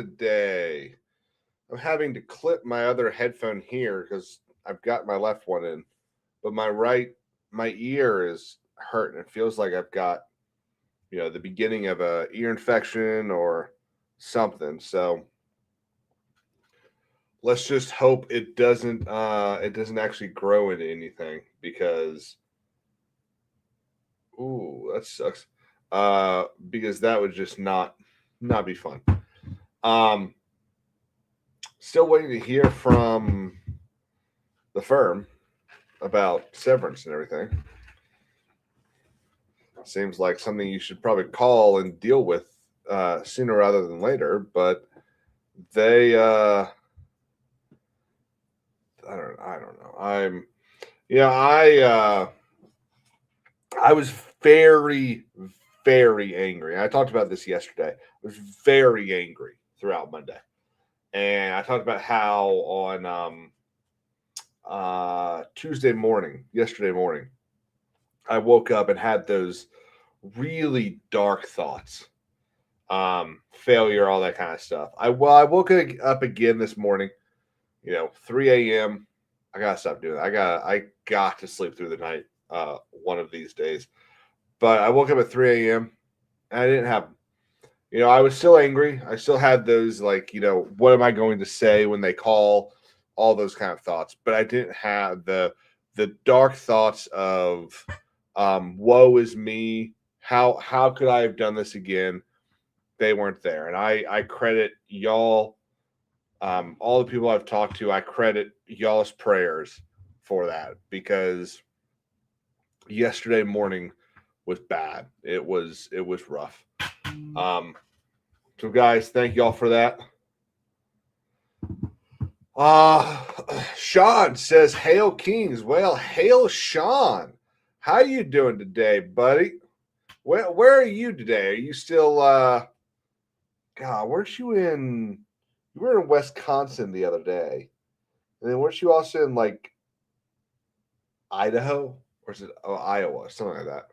today? I'm having to clip my other headphone here because I've got my left one in, but my ear is hurting. It feels like I've got, the beginning of a ear infection or something. So let's just hope it doesn't actually grow into anything because, ooh, that sucks. Because that would just not be fun. Um, Still waiting to hear from the firm about severance and everything. Seems like something you should probably call and deal with sooner rather than later. But they, I don't know. I was very, very angry. I talked about this yesterday. I was very angry throughout Monday, and I talked about how on yesterday morning, I woke up and had those really dark thoughts, failure, all that kind of stuff. I woke up again this morning, 3 a.m. I gotta stop doing that. I got to sleep through the night, one of these days. But I woke up at 3 a.m. and I didn't have, I was still angry. I still had those what am I going to say when they call, all those kind of thoughts. But I didn't have the dark thoughts of, woe is me. How could I have done this again? They weren't there, and I credit y'all. All the people I've talked to, I credit y'all's prayers for that because yesterday morning was bad. It was rough. So guys, thank y'all for that. Sean says, "Hail Kings." Well, hail Sean. How you doing today, buddy? Where are you today? Are you still God, weren't you in you were in Wisconsin the other day. And then weren't you also in Idaho? Or is it Iowa? Something like that.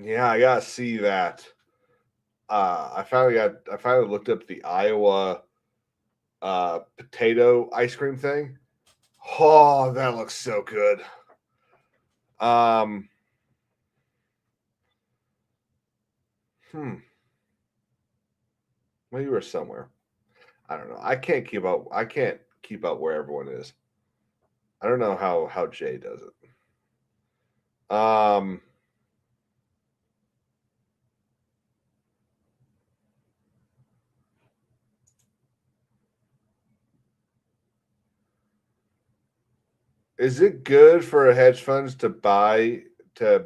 Yeah, I gotta see that. I finally looked up the Iowa potato ice cream thing. Oh, that looks so good. Well, you were somewhere. I don't know. I can't keep up. I can't keep up where everyone is. I don't know how Jay does it. Is it good for hedge funds to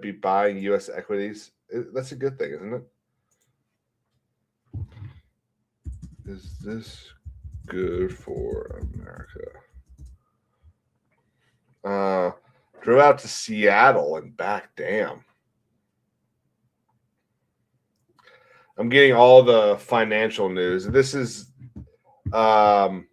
be buying U.S. equities? That's a good thing, isn't it? Is this good for America? Drove out to Seattle and back. Damn. I'm getting all the financial news. This is the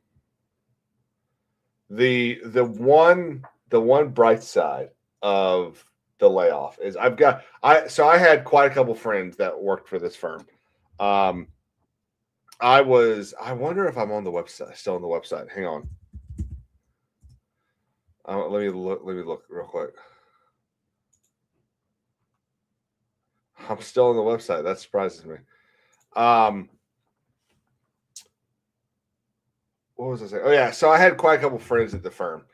one bright side of the layoff is I had quite a couple friends that worked for this firm. I wonder if I'm on the website, still on the website. Hang on. Let me look real quick. I'm still on the website. That surprises me. What was I saying? Oh yeah, so I had quite a couple friends at the firm,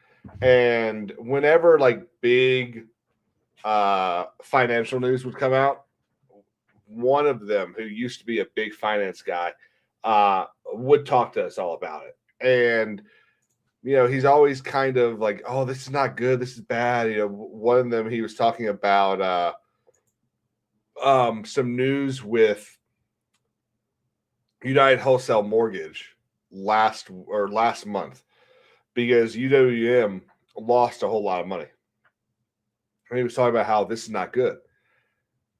and whenever big financial news would come out, one of them who used to be a big finance guy would talk to us all about it. And he's always kind of like, oh, this is not good, this is bad. One of them, he was talking about some news with United Wholesale Mortgage last month because UWM lost a whole lot of money. And he was talking about how this is not good.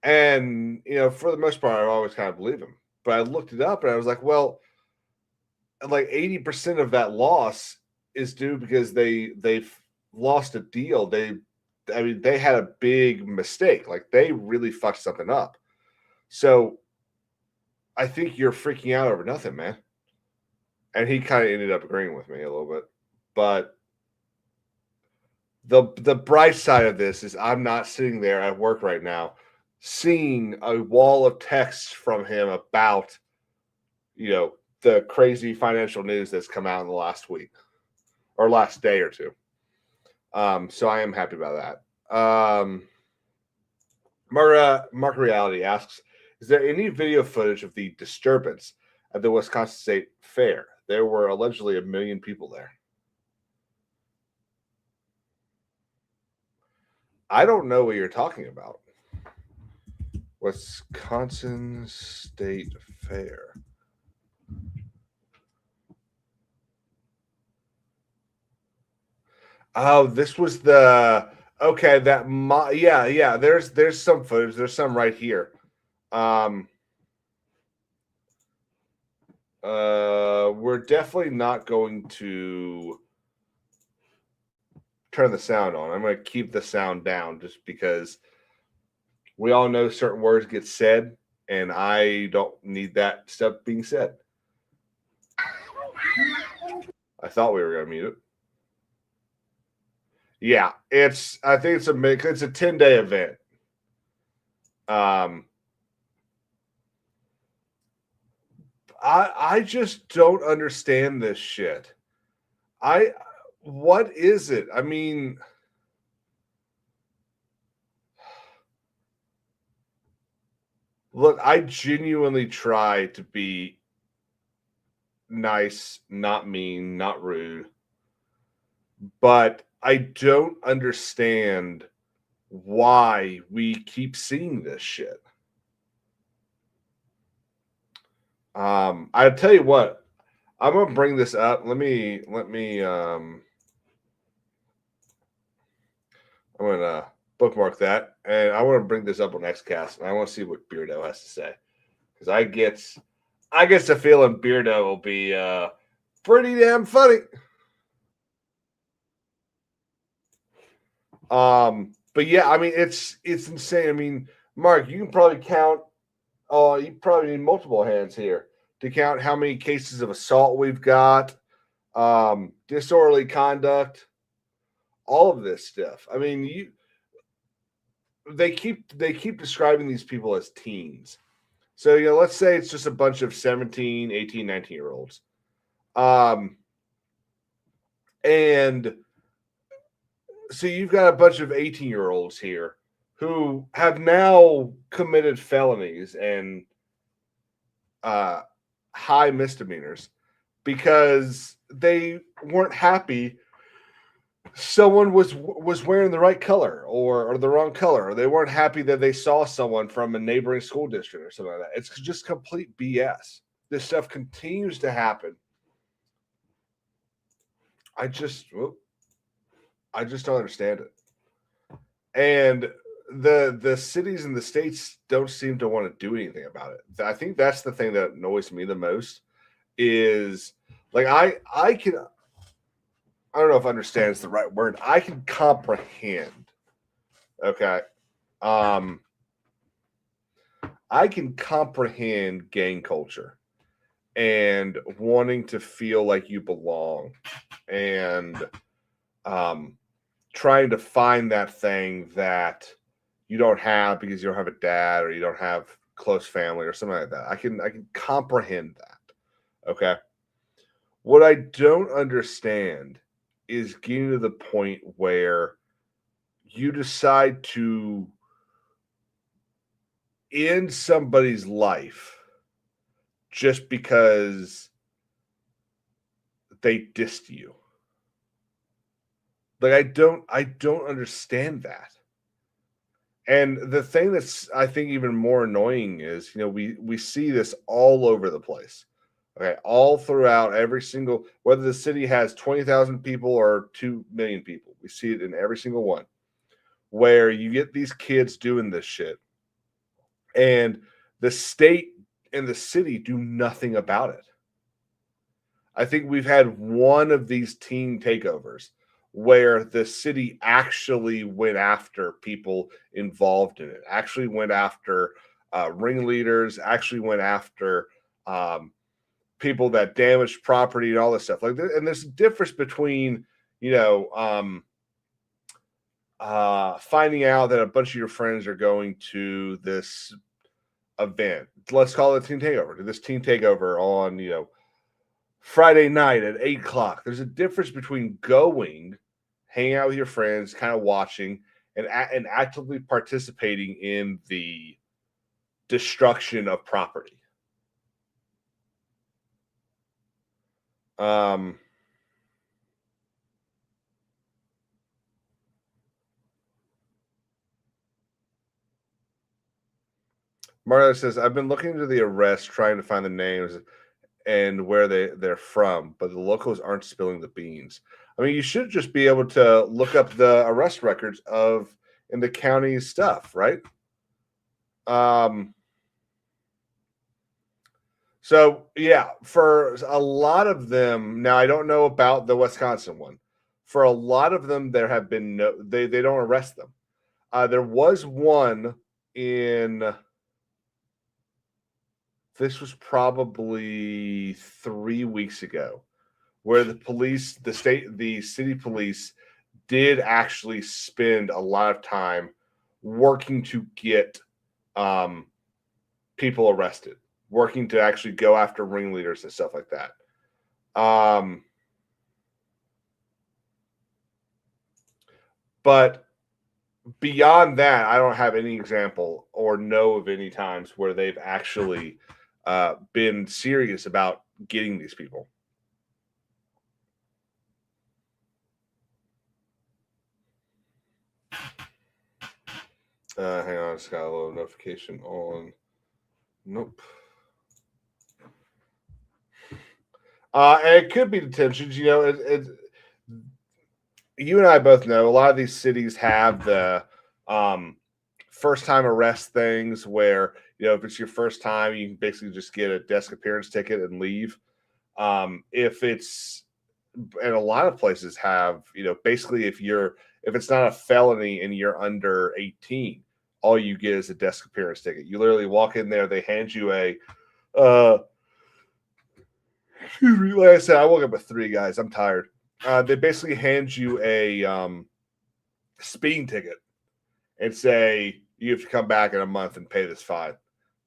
And, for the most part, I always kind of believe him. But I looked it up and I was like, well, 80% of that loss is due because they've lost a deal. They had a big mistake. They really fucked something up. So I think you're freaking out over nothing, man. And he kind of ended up agreeing with me a little bit. But the bright side of this is I'm not sitting there at work right now seeing a wall of texts from him about, the crazy financial news that's come out in the last week or last day or two. So I am happy about that. Mark Reality asks, is there any video footage of the disturbance at the Wisconsin State Fair? There were allegedly 1 million people there. I don't know what you're talking about. Wisconsin State Fair. Oh, this was the okay. Yeah. There's some footage. There's some right here. We're definitely not going to turn the sound on. I'm going to keep the sound down just because we all know certain words get said, and I don't need that stuff being said. I thought we were going to mute it. Yeah, I think it's a 10-day event. I just don't understand this shit. What is it? I mean, look, I genuinely try to be nice, not mean, not rude, but I don't understand why we keep seeing this shit. I'll tell you what, I'm gonna bring this up. I'm gonna bookmark that, and I want to bring this up on Xcast, and I want to see what Beardo has to say, because I get the feeling Beardo will be pretty damn funny. But yeah, I mean it's insane. I mean, Mark, you can probably count. You probably need multiple hands here to count how many cases of assault we've got, disorderly conduct, all of this stuff. I mean, they keep describing these people as teens. So, let's say it's just a bunch of 17, 18, 19-year-olds. And so you've got a bunch of 18-year-olds here who have now committed felonies and high misdemeanors because they weren't happy someone was wearing the right color or the wrong color, or they weren't happy that they saw someone from a neighboring school district or something like that. It's just complete BS. This stuff continues to happen. I just don't understand it. And the cities and the states don't seem to want to do anything about it. I think that's the thing that annoys me the most is like I don't know if understand is the right word. I can comprehend. Okay. I can comprehend gang culture and wanting to feel like you belong and trying to find that thing that you don't have because you don't have a dad or you don't have close family or something like that. I can comprehend that. Okay. What I don't understand is getting to the point where you decide to end somebody's life just because they dissed you. Like I don't understand that. And the thing that's I think even more annoying is, we see this all over the place. Okay, all throughout every single, whether the city has 20,000 people or 2 million people, we see it in every single one, where you get these kids doing this shit, and the state and the city do nothing about it. I think we've had one of these teen takeovers where the city actually went after people involved in it, actually went after ringleaders, actually went after people that damaged property and all this stuff. And there's a difference between, finding out that a bunch of your friends are going to this event. Let's call it a team takeover. This team takeover on, Friday night at 8 o'clock. There's a difference between going, hanging out with your friends, kind of watching, and actively participating in the destruction of property. Mario says, I've been looking into the arrests, trying to find the names and where they're from, but the locals aren't spilling the beans. I mean, you should just be able to look up the arrest records of in the county stuff, right? So yeah, for a lot of them, now I don't know about the Wisconsin one. For a lot of them, there have been they don't arrest them. There was one in this was probably 3 weeks ago, where the city police did actually spend a lot of time working to get people arrested, working to actually go after ringleaders and stuff like that. But beyond that, I don't have any example or know of any times where they've actually been serious about getting these people. Hang on, I just got a little notification on. Nope. And it could be detentions. You and I both know a lot of these cities have the first time arrest things where, if it's your first time, you can basically just get a desk appearance ticket and leave. If it's, and a lot of places have, basically if it's not a felony and you're under 18, all you get is a desk appearance ticket. You literally walk in there, they hand you a, excuse me, like I said, I woke up with 3 guys. I'm tired. They basically hand you a speeding ticket and say you have to come back in a month and pay this fine,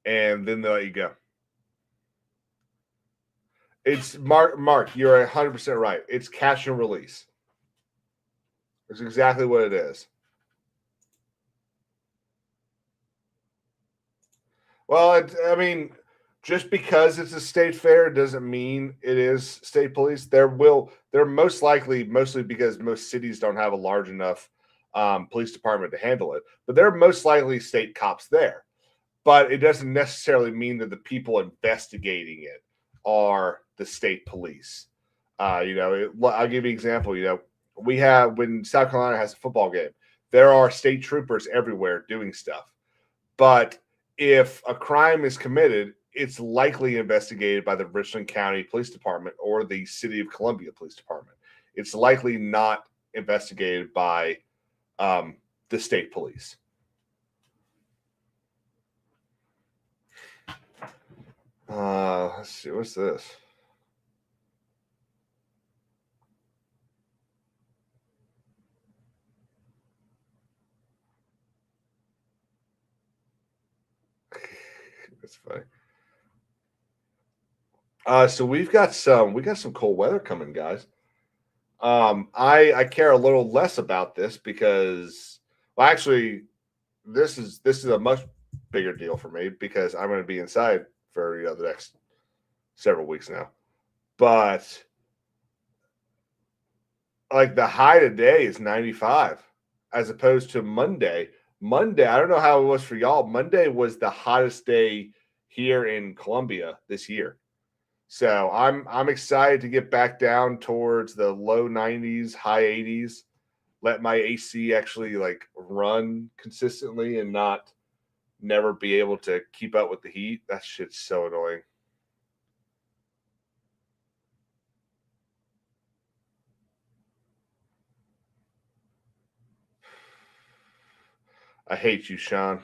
and then they let you go. It's Mark. You're 100% right. It's catch and release. It's exactly what it is. Well, I mean, just because it's a state fair doesn't mean it is state police. They're most likely, mostly because most cities don't have a large enough police department to handle it, but they're most likely state cops there. But it doesn't necessarily mean that the people investigating it are the state police. I'll give you an example. We have, when South Carolina has a football game, there are state troopers everywhere doing stuff. But if a crime is committed, it's likely investigated by the Richland County Police Department or the City of Columbia Police Department. It's likely not investigated by the state police. Let's see, what's this? That's funny. So we got some cold weather coming, guys. I care a little less about this because, well, actually, this is a much bigger deal for me because I'm going to be inside for the next several weeks now. But like the high today is 95 as opposed to Monday. Monday, I don't know how it was for y'all. Monday was the hottest day here in Columbia this year. So I'm excited to get back down towards the low 90s, high 80s. Let my AC actually like run consistently and not never be able to keep up with the heat. That shit's so annoying. I hate you, Sean.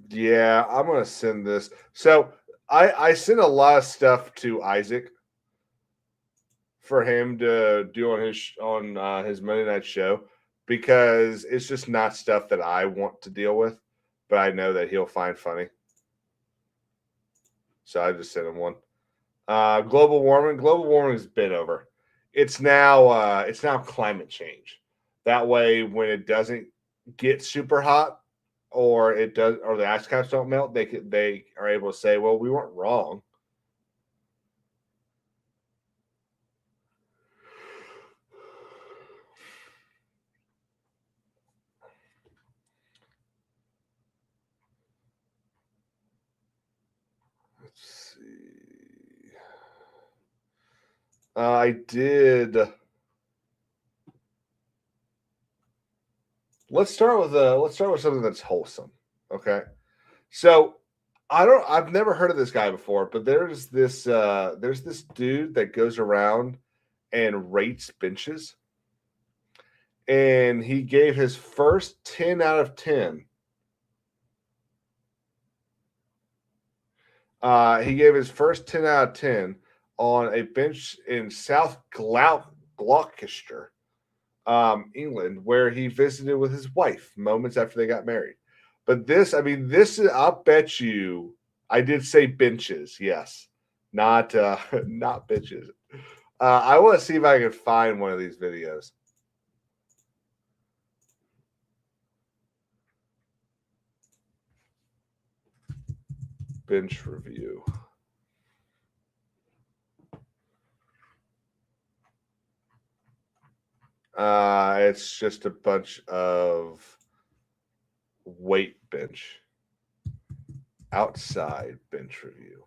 Yeah, I'm gonna send this. So I sent a lot of stuff to Isaac for him to do on his Monday night show because it's just not stuff that I want to deal with, but I know that he'll find funny. So I just sent him one. Global warming. Global warming has been over. It's now climate change. That way, when it doesn't get super hot, or the ice caps don't melt, they are able to say, "Well, we weren't wrong." Let's see. I did. Let's start with something that's wholesome. Okay. So I've never heard of this guy before, but there's this dude that goes around and rates benches, and he gave his first 10 out of 10. He gave his first 10 out of 10 on a bench in South Gloucestershire, England, where he visited with his wife moments after they got married. But I'll bet you, I did say benches, yes, not not bitches. I want to see if I can find one of these videos. Bench review. It's just a bunch of weight bench. Outside bench review.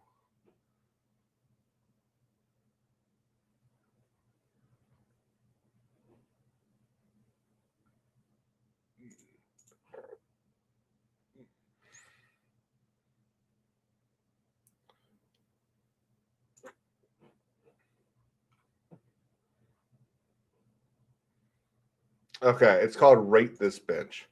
Okay, it's called Rate This Bench.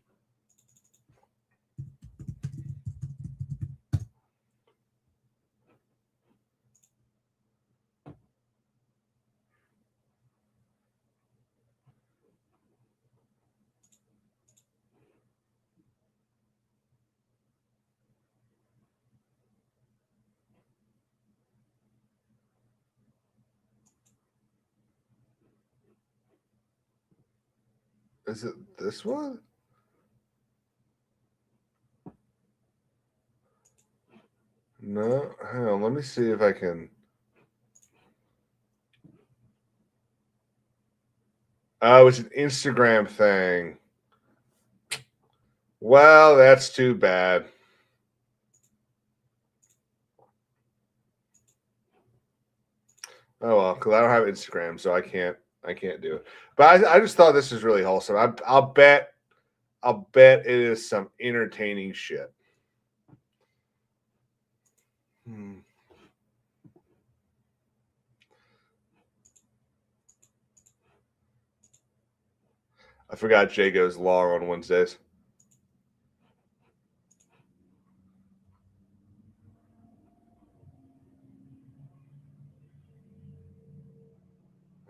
Is it this one? No, hang on. Let me see if I can. Oh, it's an Instagram thing. Well, that's too bad. Oh well, because I don't have Instagram, so I can't do it. But I just thought this was really wholesome. I'll bet it is some entertaining shit. Hmm. I forgot Jay goes long on Wednesdays.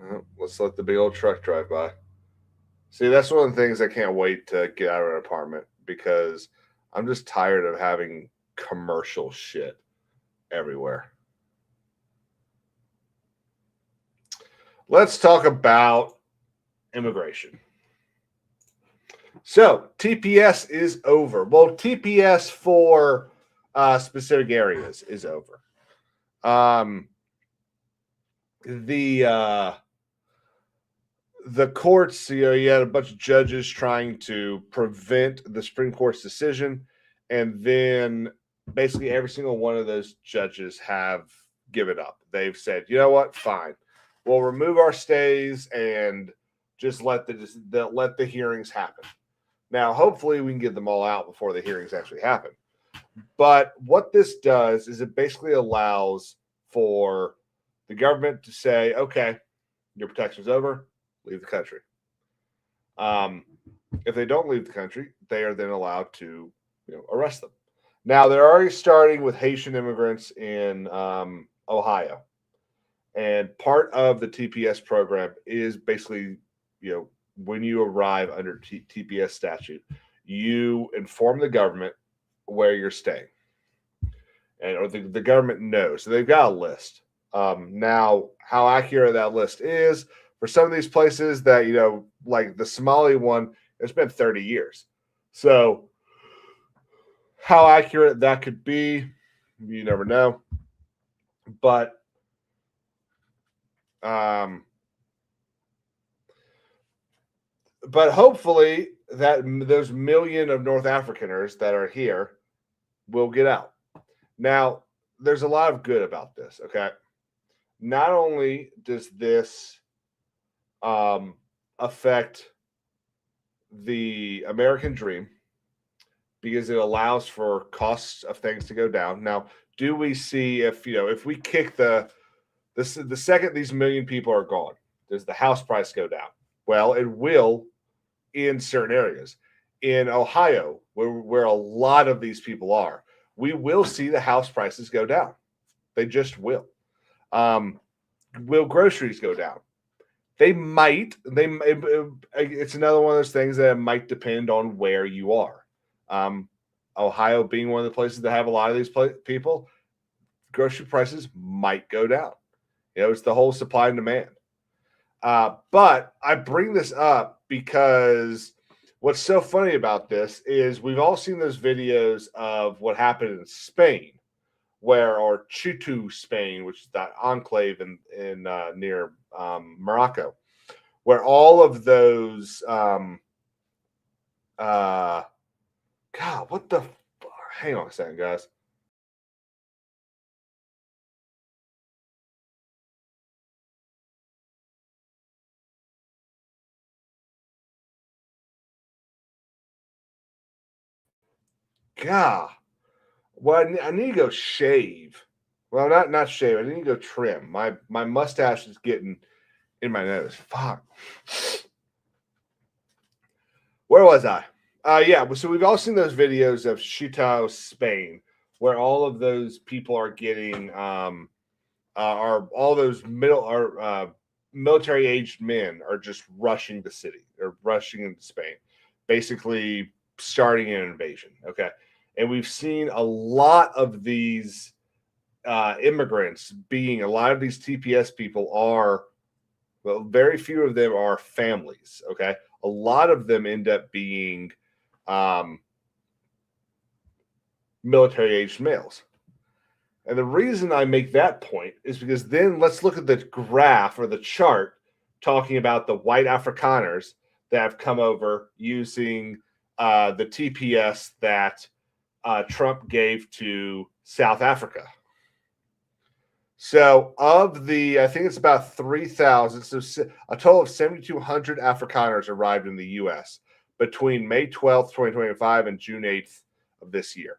Well, let's let the big old truck drive by. See, that's one of the things I can't wait to get out of an apartment because I'm just tired of having commercial shit everywhere. Let's talk about immigration. So TPS is over. Well, TPS for specific areas is over. Um, the courts, you had a bunch of judges trying to prevent the Supreme Court's decision, and then basically every single one of those judges have given up. They've said, you know what, fine, we'll remove our stays and just let the hearings happen. Now, hopefully, we can get them all out before the hearings actually happen. But what this does is it basically allows for the government to say, okay, your protection's over, leave the country. Um, if they don't leave the country, they are then allowed to arrest them. Now they're already starting with Haitian immigrants in Ohio, and part of the TPS program is basically, when you arrive under TPS statute, you inform the government where you're staying, and or the government knows. So they've got a list. Now, how accurate that list is for some of these places that, like the Somali one, it's been 30 years. So how accurate that could be, you never know. But hopefully that those million of North Africaners that are here will get out. Now, there's a lot of good about this, okay? Not only does this affect the American dream because it allows for costs of things to go down. Now, do we see if we kick the second these million people are gone, does the house price go down? Well, it will in certain areas. In Ohio, where a lot of these people are, we will see the house prices go down. They just will. Will groceries go down? They might. It's another one of those things that might depend on where you are. Ohio being one of the places that have a lot of these people, grocery prices might go down. It's the whole supply and demand. But I bring this up because what's so funny about this is we've all seen those videos of what happened in Spain, or Chutu, Spain, which is that enclave in near Morocco, where all of those God, what the? Hang on a second, guys. God, well, I need to go shave. Well, not shave. I need to go trim. My mustache is getting in my nose. Fuck. Where was I? Yeah. So we've all seen those videos of Chitao, Spain, where all of those people are getting are all those military aged men are just rushing the city or rushing into Spain, basically starting an invasion. Okay. And we've seen a lot of these immigrants being, a lot of these TPS people are, well, very few of them are families. Okay. A lot of them end up being military aged males. And the reason I make that point is because then let's look at the graph or the chart talking about the white Afrikaners that have come over using the TPS that Trump gave to South Africa. So of the, I think it's about 3,000, so a total of 7,200 Afrikaners arrived in the U.S. between May 12th, 2025 and June 8th of this year.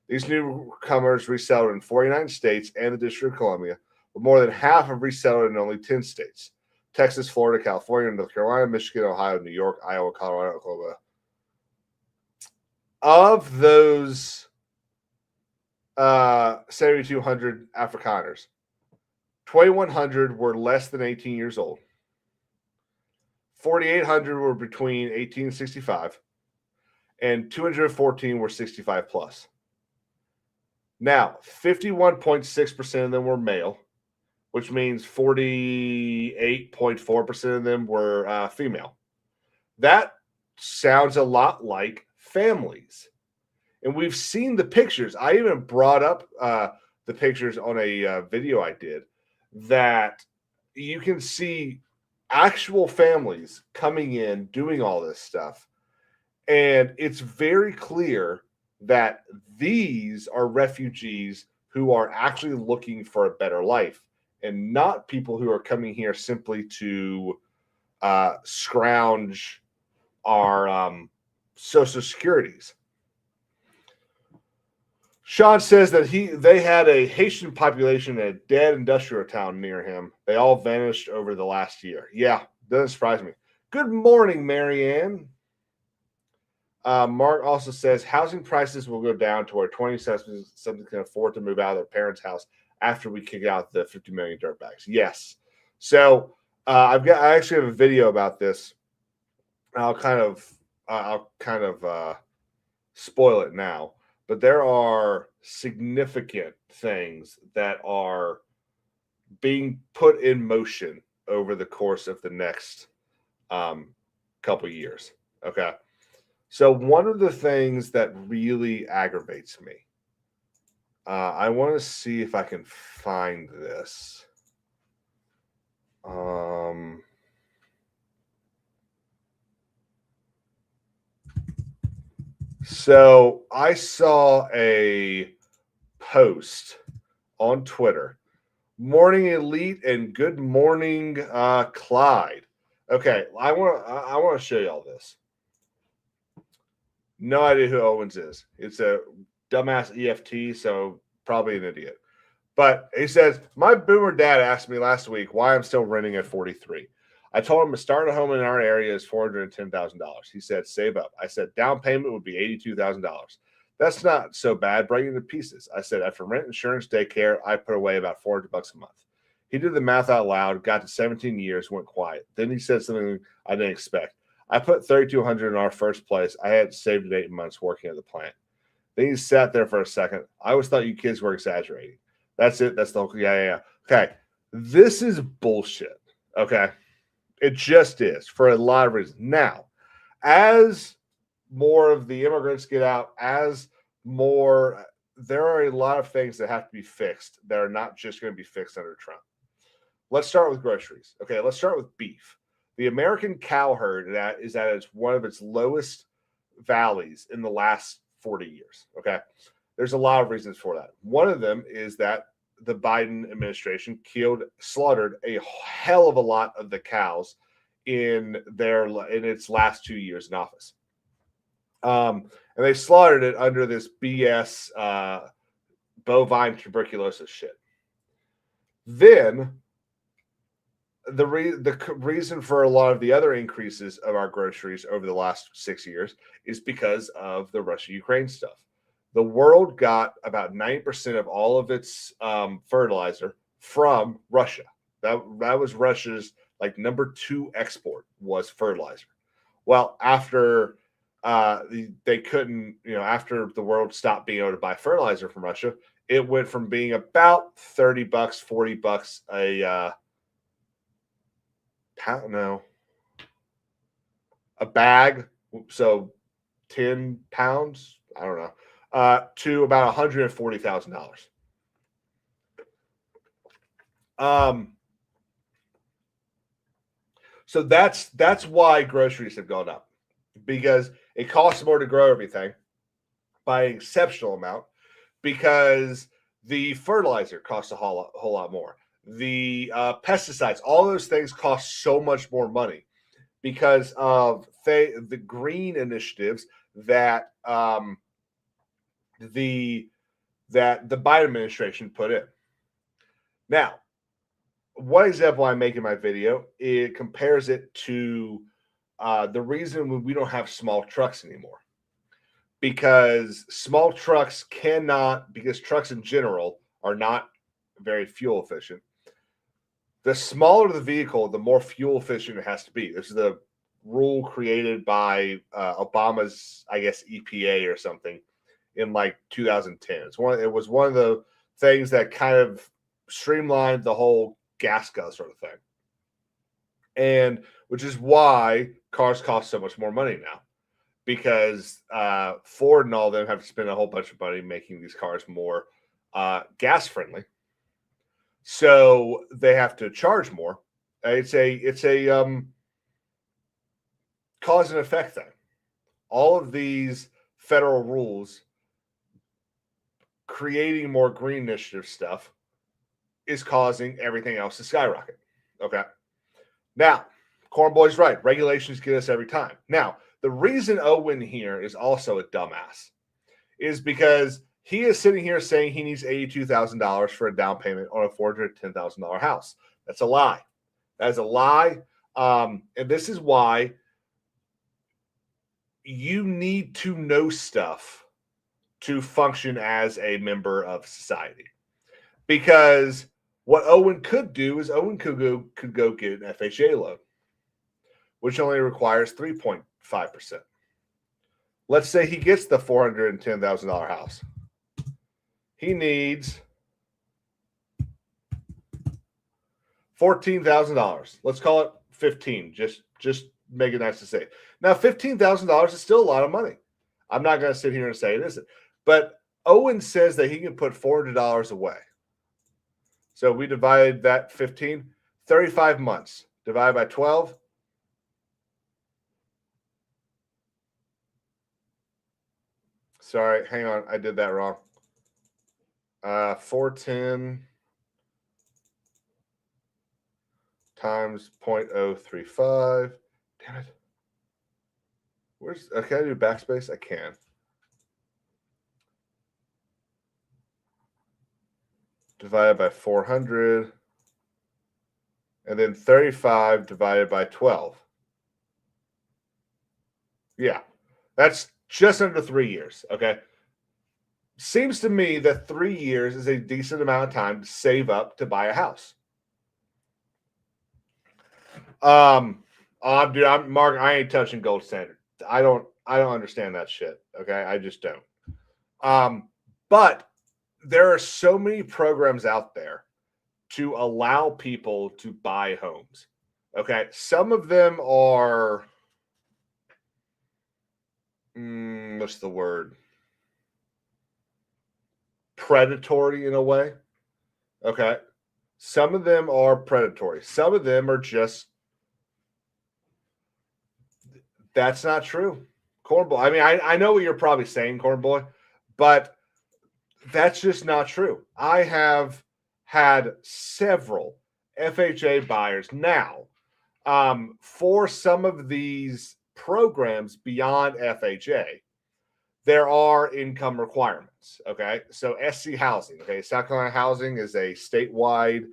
These newcomers resettled in 49 states and the District of Columbia, but more than half have resettled in only 10 states: Texas, Florida, California, North Carolina, Michigan, Ohio, New York, Iowa, Colorado, Oklahoma. Of those 7,200 Afrikaners, 2,100 were less than 18 years old. 4,800 were between 18 and 65, and 214 were 65 plus. Now, 51.6% of them were male, which means 48.4% of them were female. That sounds a lot like families. And we've seen the pictures. I even brought up the pictures on a video I did, that you can see actual families coming in, doing all this stuff. And it's very clear that these are refugees who are actually looking for a better life, and not people who are coming here simply to scrounge our social securities. Sean says that they had a Haitian population in a dead industrial town near him. They all vanished over the last year. Yeah, doesn't surprise me. Good morning, Marianne. Mark also says housing prices will go down to where 20-somethings can afford to move out of their parents' house after we kick out the 50 million dirtbags. Yes. So I actually have a video about this. I'll kind of spoil it now, but there are significant things that are being put in motion over the course of the next couple years. Okay. So one of the things that really aggravates me, I want to see if I can find this. So I saw a post on Twitter. Morning Elite and good morning, Clyde. Okay, I want to show you all this. No idea who Owens is. It's a dumbass EFT, so probably an idiot. But he says, my boomer dad asked me last week why I'm still renting at 43. I told him to start a home in our area is $410,000. He said, save up. I said, down payment would be $82,000. That's not so bad, breaking to pieces. I said, after rent, insurance, daycare, I put away about $400 a month. He did the math out loud, got to 17 years, went quiet. Then he said something I didn't expect. I put $3,200 in our first place. I had saved it 8 months working at the plant. Then he sat there for a second. I always thought you kids were exaggerating. That's it. That's the whole. Yeah. Okay. This is bullshit. Okay. It just is for a lot of reasons. Now, as more of the immigrants get out, there are a lot of things that have to be fixed that are not just going to be fixed under Trump. Let's start with groceries. Okay. Let's start with beef. The American cow herd is at one of its lowest valleys in the last 40 years. Okay. There's a lot of reasons for that. One of them is that the Biden administration slaughtered a hell of a lot of the cows in its last 2 years in office. And they slaughtered it under this BS bovine tuberculosis shit. Then the reason for a lot of the other increases of our groceries over the last 6 years is because of the Russia-Ukraine stuff. The world got about 90% of all of its fertilizer from Russia. That was Russia's number 2 export was fertilizer. Well, after they couldn't, after the world stopped being able to buy fertilizer from Russia, it went from being about $30, $40 a bag, so 10 pounds, I don't know, to about $140,000. So that's why groceries have gone up, because it costs more to grow everything by an exceptional amount, because the fertilizer costs a whole lot more. The pesticides, all those things cost so much more money because of the green initiatives that the Biden administration put in. Now, one example I make in my video, it compares it to the reason we don't have small trucks anymore. Because small trucks because trucks in general are not very fuel efficient. The smaller the vehicle, the more fuel efficient it has to be. This is the rule created by Obama's, I guess, EPA or something in 2010. It was one of the things that kind of streamlined the whole gas guzzler thing. And which is why cars cost so much more money now. Because Ford and all of them have to spend a whole bunch of money making these cars more gas friendly. So they have to charge more. It's a cause and effect thing. All of these federal rules creating more green initiative stuff is causing everything else to skyrocket. Okay. Now, Corn Boy's right. Regulations get us every time. Now, the reason Owen here is also a dumbass is because he is sitting here saying he needs $82,000 for a down payment on a $410,000 house. That's a lie. That is a lie. And this is why you need to know stuff to function as a member of society. Because what Owen could do is Owen could go get an FHA loan, which only requires 3.5%. Let's say he gets the $410,000 house. He needs $14,000. Let's call it 15. Just make it nice to say. Now, $15,000 is still a lot of money. I'm not going to sit here and say it isn't. But Owen says that he can put $400 away. So we divide that 35 months. Divided by 12. Sorry, hang on. I did that wrong. 410 times 0.035. Damn it. Can I do backspace? I can. Divided by 400. And then 35 divided by 12. Yeah, that's just under 3 years. Okay. Seems to me that 3 years is a decent amount of time to save up to buy a house. Dude, Mark. I ain't touching gold standard. I don't understand that shit. Okay, I just don't. But there are so many programs out there to allow people to buy homes. Okay, some of them are, what's the word? Predatory in a way. Okay, some of them are predatory. Some of them are just. That's not true. Cornboy. I mean, I know what you're probably saying, Cornboy, but that's just not true. I have had several FHA buyers now. For some of these programs beyond FHA, there are income requirements. Okay. So SC Housing, okay. South Carolina Housing is a statewide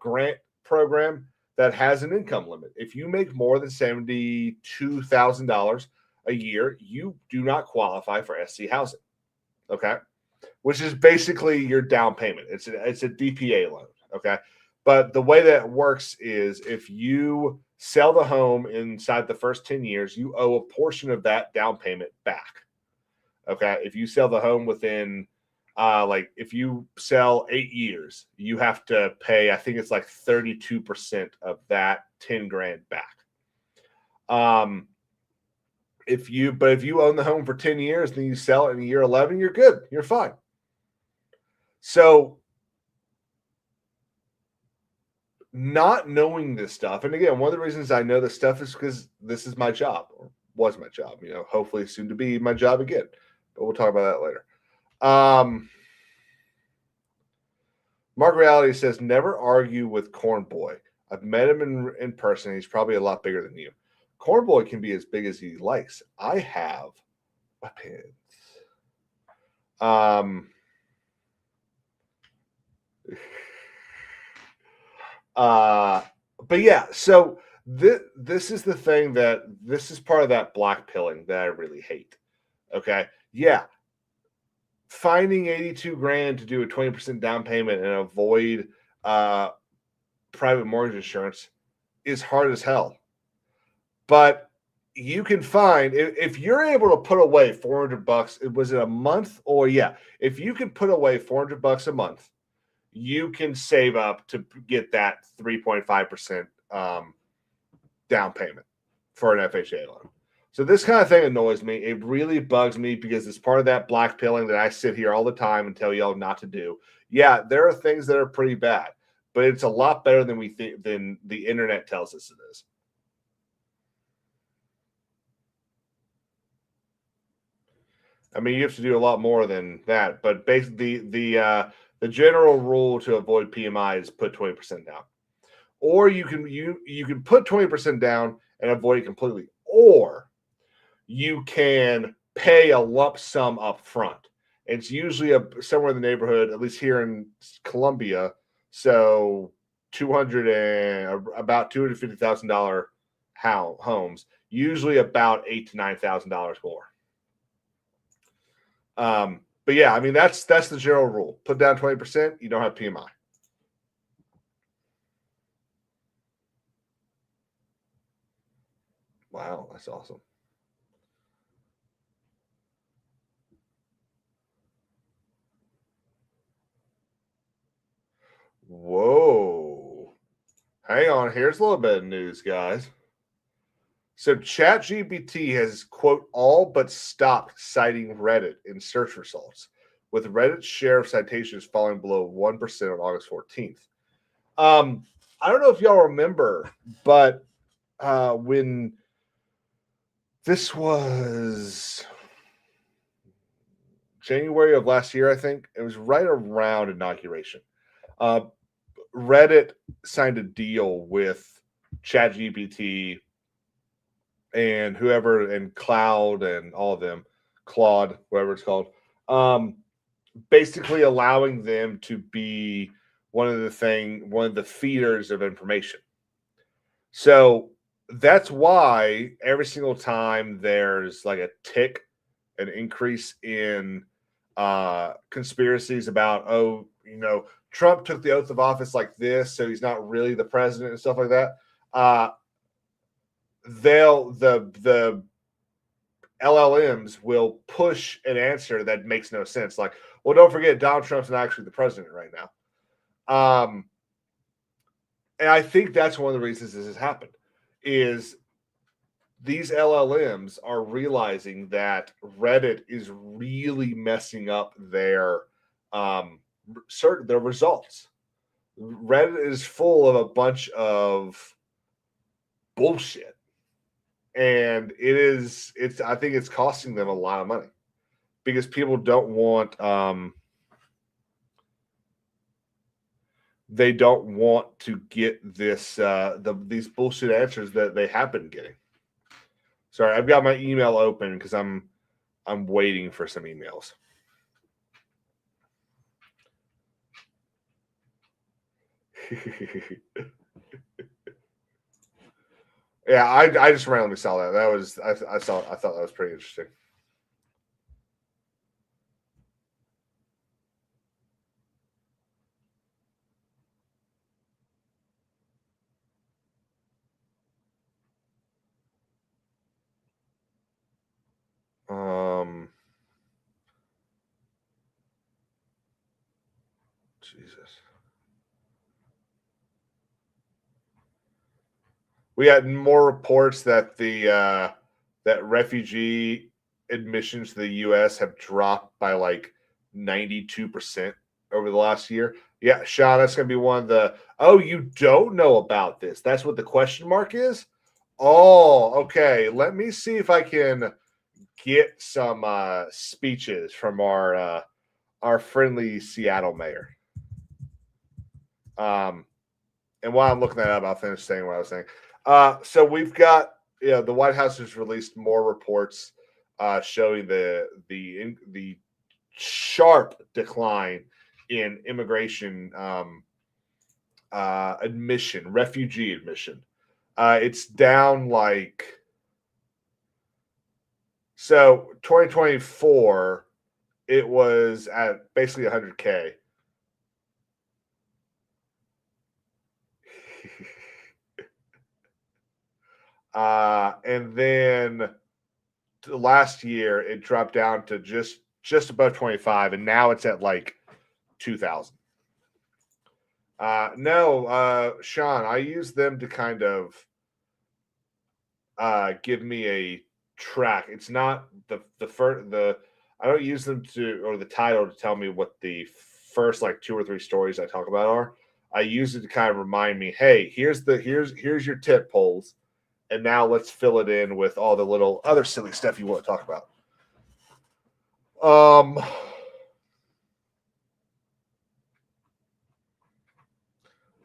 grant program that has an income limit. If you make more than $72,000 a year, you do not qualify for SC Housing. Okay. Which is basically your down payment. It's a DPA loan. Okay. But the way that it works is if you sell the home inside the first 10 years, you owe a portion of that down payment back. Okay. If you sell the home within, if you sell 8 years, you have to pay, I think it's like 32% of that 10 grand back. If you own the home for 10 years, then you sell it in year 11, you're good. You're fine. So not knowing this stuff, and again, one of the reasons I know this stuff is because this is my job, or was my job, hopefully soon to be my job again, but we'll talk about that later. Mark Reality says, never argue with Cornboy. I've met him in person. He's probably a lot bigger than you. Cornboy can be as big as he likes. I have weapons. But yeah, so this is the thing this is part of that black pilling that I really hate. Okay. Yeah. Finding 82 grand to do a 20% down payment and avoid private mortgage insurance is hard as hell. But you can find, if you're able to put away $400, was it a month? Or yeah, if you can put away $400 a month, you can save up to get that 3.5% down payment for an FHA loan. So this kind of thing annoys me. It really bugs me because it's part of that black pilling that I sit here all the time and tell y'all not to do. Yeah, there are things that are pretty bad, but it's a lot better than we think than the internet tells us it is. I mean, you have to do a lot more than that, but basically the general rule to avoid PMI is put 20% down. Or you can put 20% down and avoid it completely. Or you can pay a lump sum up front. It's usually somewhere in the neighborhood, at least here in Columbia, so about $250,000 homes, usually about $8,000 to $9,000 more. But yeah, I mean that's the general rule. Put down 20%, you don't have PMI. Wow, that's awesome. Whoa. Hang on, here's a little bit of news, guys. So ChatGPT has, quote, all but stopped citing Reddit in search results, with Reddit's share of citations falling below 1% on August 14th. I don't know if y'all remember, but when this was January of last year, I think, it was right around inauguration. Reddit signed a deal with ChatGPT and whoever, and Cloud and all of them, Claude, whatever it's called, basically allowing them to be one of the feeders of information. So that's why every single time there's like a tick, an increase in conspiracies about, Trump took the oath of office like this, so he's not really the president and stuff like that. The LLMs will push an answer that makes no sense. Like, well, don't forget, Donald Trump's not actually the president right now. And I think that's one of the reasons this has happened is these LLMs are realizing that Reddit is really messing up their results. Reddit is full of a bunch of bullshit, and I think it's costing them a lot of money because people don't want they don't want to get these bullshit answers that they have been getting. Sorry, I've got my email open because I'm waiting for some emails. Yeah, I just randomly saw that. I thought that was pretty interesting. Jesus. We had more reports that that refugee admissions to the U.S. have dropped by like 92% over the last year. Yeah, Sean, that's going to be one of the. Oh, you don't know about this? That's what the question mark is. Oh, okay. Let me see if I can get some speeches from our friendly Seattle mayor. And while I'm looking that up, I'll finish saying what I was saying. So we've got, the White House has released more reports showing the sharp decline in immigration admission, refugee admission. It's down so 2024, it was at basically 100K. And then last year it dropped down to just above 25, and now it's at like 2,000. No, Sean, I use them to kind of give me a track. It's not the I don't use them or the title to tell me what the first like 2 or 3 stories I talk about are. I use it to kind of remind me, hey, here's your tit polls, and now let's fill it in with all the little other silly stuff you want to talk about.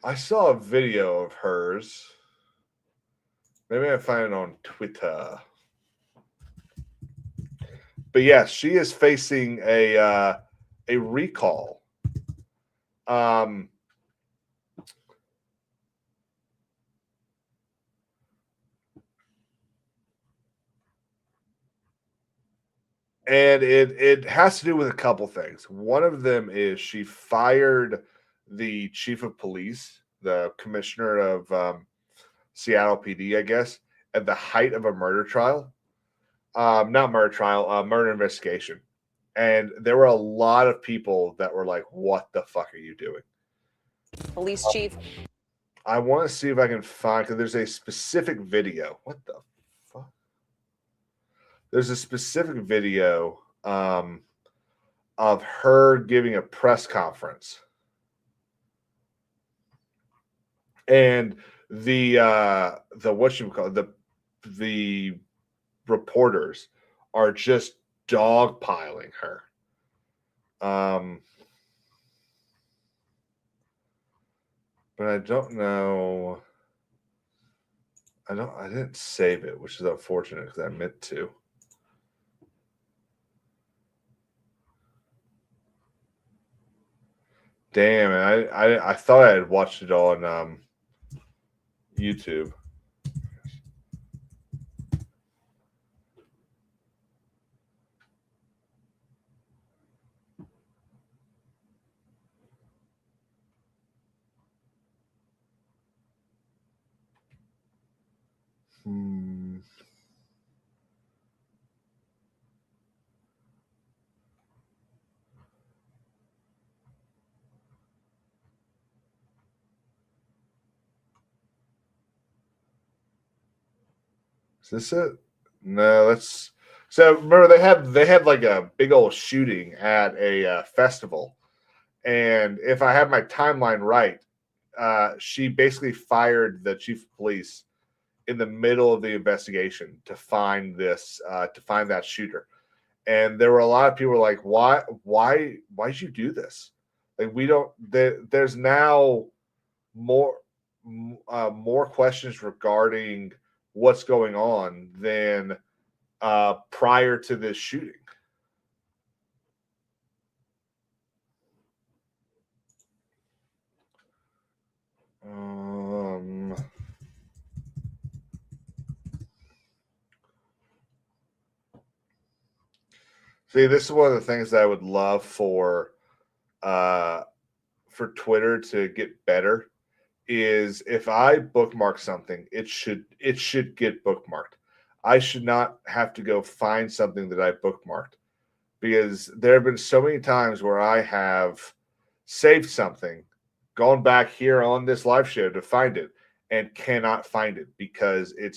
I saw a video of hers. Maybe I find it on Twitter. But yes, she is facing a recall. And it has to do with a couple things. One of them is she fired the chief of police, the commissioner of Seattle PD, I guess, at the height of a murder trial. Not murder trial, murder investigation. And there were a lot of people that were like, what the fuck are you doing? Police chief. I want to see if I can find, because there's a specific video. What the fuck? There's a specific video of her giving a press conference. And the reporters are just dogpiling her. But I don't know. I didn't save it, which is unfortunate because I meant to. Damn, I thought I had watched it on YouTube. Is this it? No, that's so. Remember, they had like a big old shooting at a festival, and if I have my timeline right, she basically fired the chief of police in the middle of the investigation to find that shooter. And there were a lot of people like, why'd you do this? Like, we don't. There's now more questions regarding what's going on than prior to this shooting. See, this is one of the things that I would love for Twitter to get better. Is if I bookmark something, it should get bookmarked. I should not have to go find something that I bookmarked, because there have been so many times where I have saved something, gone back here on this live show to find it, and cannot find it because it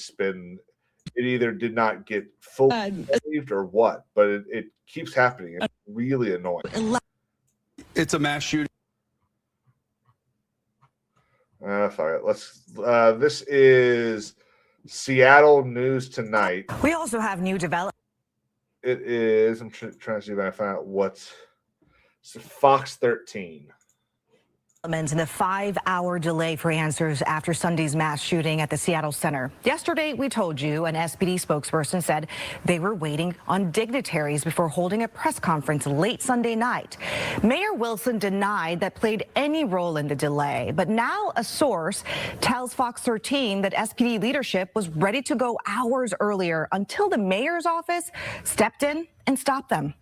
either did not get fully saved or what, but it keeps happening. It's really annoying. It's a mass shooting. Sorry, this is Seattle News Tonight. We also have new development. It is. I'm trying to see if I find out what's. So Fox 13. And the 5-hour delay for answers after Sunday's mass shooting at the Seattle Center. Yesterday, we told you an SPD spokesperson said they were waiting on dignitaries before holding a press conference late Sunday night. Mayor Wilson denied that played any role in the delay, but now a source tells Fox 13 that SPD leadership was ready to go hours earlier until the mayor's office stepped in and stopped them.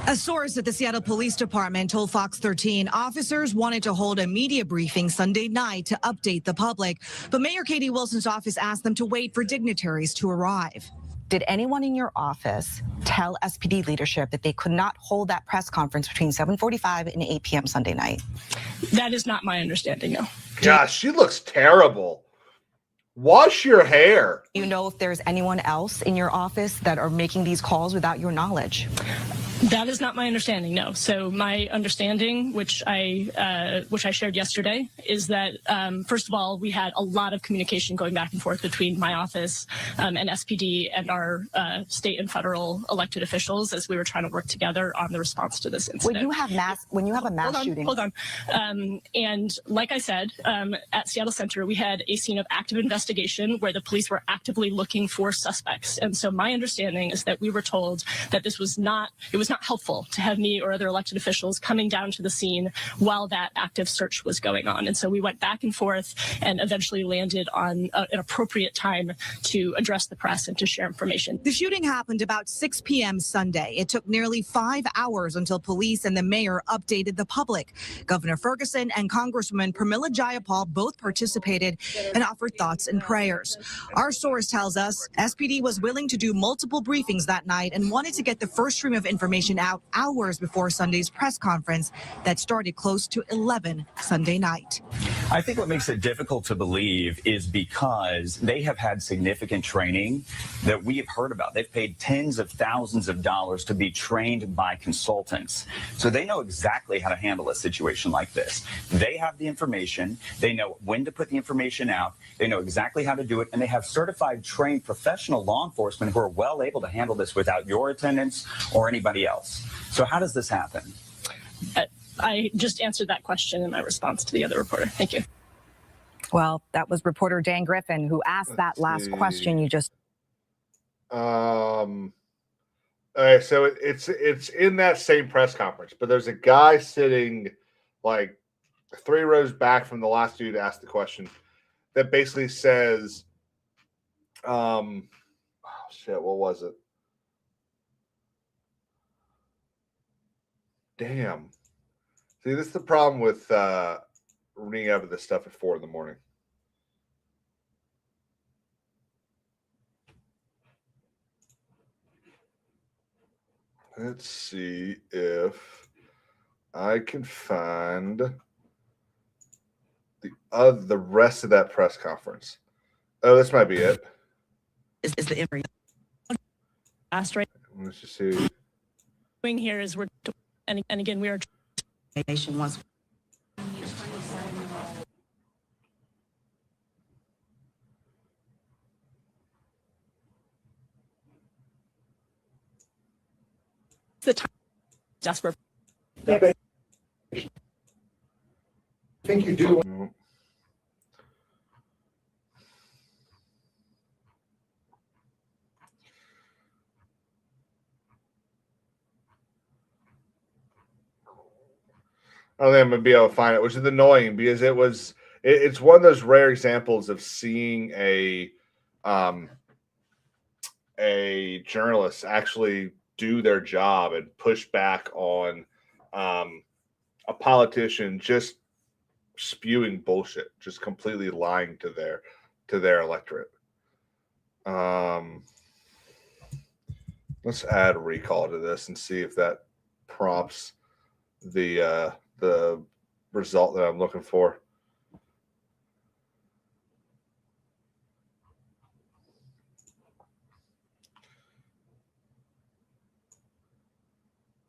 A source at the Seattle Police Department told Fox 13 officers wanted to hold a media briefing Sunday night to update the public, but Mayor Katie Wilson's office asked them to wait for dignitaries to arrive. Did anyone in your office tell SPD leadership that they could not hold that press conference between 7:45 and 8 p.m. Sunday night? That is not my understanding, no. Gosh, she looks terrible. Wash your hair. Do you know if there's anyone else in your office that are making these calls without your knowledge? That is not my understanding, no. So my understanding, which I shared yesterday, is that first of all, we had a lot of communication going back and forth between my office and SPD and our state and federal elected officials as we were trying to work together on the response to this incident. When you have a mass shooting. Hold on. And like I said, at Seattle Center, we had a scene of active investigation where the police were actively looking for suspects. And so my understanding is that we were told that it was was not helpful to have me or other elected officials coming down to the scene while that active search was going on. And so we went back and forth and eventually landed on an appropriate time to address the press and to share information. The shooting happened about 6 p.m. Sunday. It took nearly 5 hours until police and the mayor updated the public. Governor Ferguson and Congresswoman Pramila Jayapal both participated and offered thoughts and prayers. Our source tells us SPD was willing to do multiple briefings that night and wanted to get the first stream of information out hours before Sunday's press conference that started close to 11 Sunday night. I think what makes it difficult to believe is because they have had significant training that we have heard about. They've paid tens of thousands of dollars to be trained by consultants. So they know exactly how to handle a situation like this. They have the information. They know when to put the information out. They know exactly how to do it. And they have certified, trained professional law enforcement who are well able to handle this without your attendance or anybody else. So how does this happen? I just answered that question in my response to the other reporter. Thank you. Well, that was reporter Dan Griffin who asked that last question you just. All right, so it's in that same press conference, but there's a guy sitting like 3 rows back from the last dude to ask the question that basically says, oh shit, what was it? Damn. See, this is the problem with reading out of this stuff at 4 in the morning. Let's see if I can find the rest of that press conference. Oh, this might be it. Is the information last right? Let's just see. Doing here is we're and again we are. Nation wants. The time desperate. Yeah, I think you do. I don't think I'm gonna be able to find it, which is annoying because it's one of those rare examples of seeing a journalist actually do their job and push back on a politician just spewing bullshit, just completely lying to their electorate. Let's add a recall to this and see if that prompts the result that I'm looking for.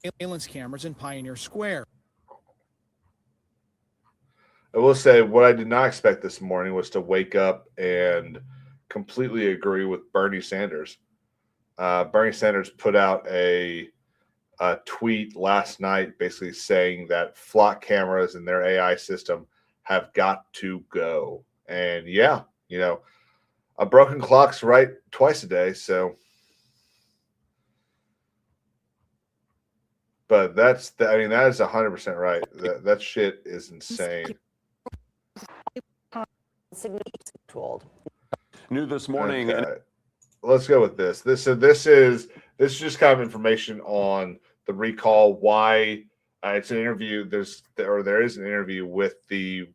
Surveillance cameras in Pioneer Square. I will say what I did not expect this morning was to wake up and completely agree with Bernie Sanders. Bernie Sanders put out a tweet last night basically saying that flock cameras in their AI system have got to go. And yeah, a broken clock's right twice a day. So, but that is 100% right. That shit is insane. New this morning. Okay. Let's go with this. This is just kind of information on the recall. Why it's an interview. There is an interview with the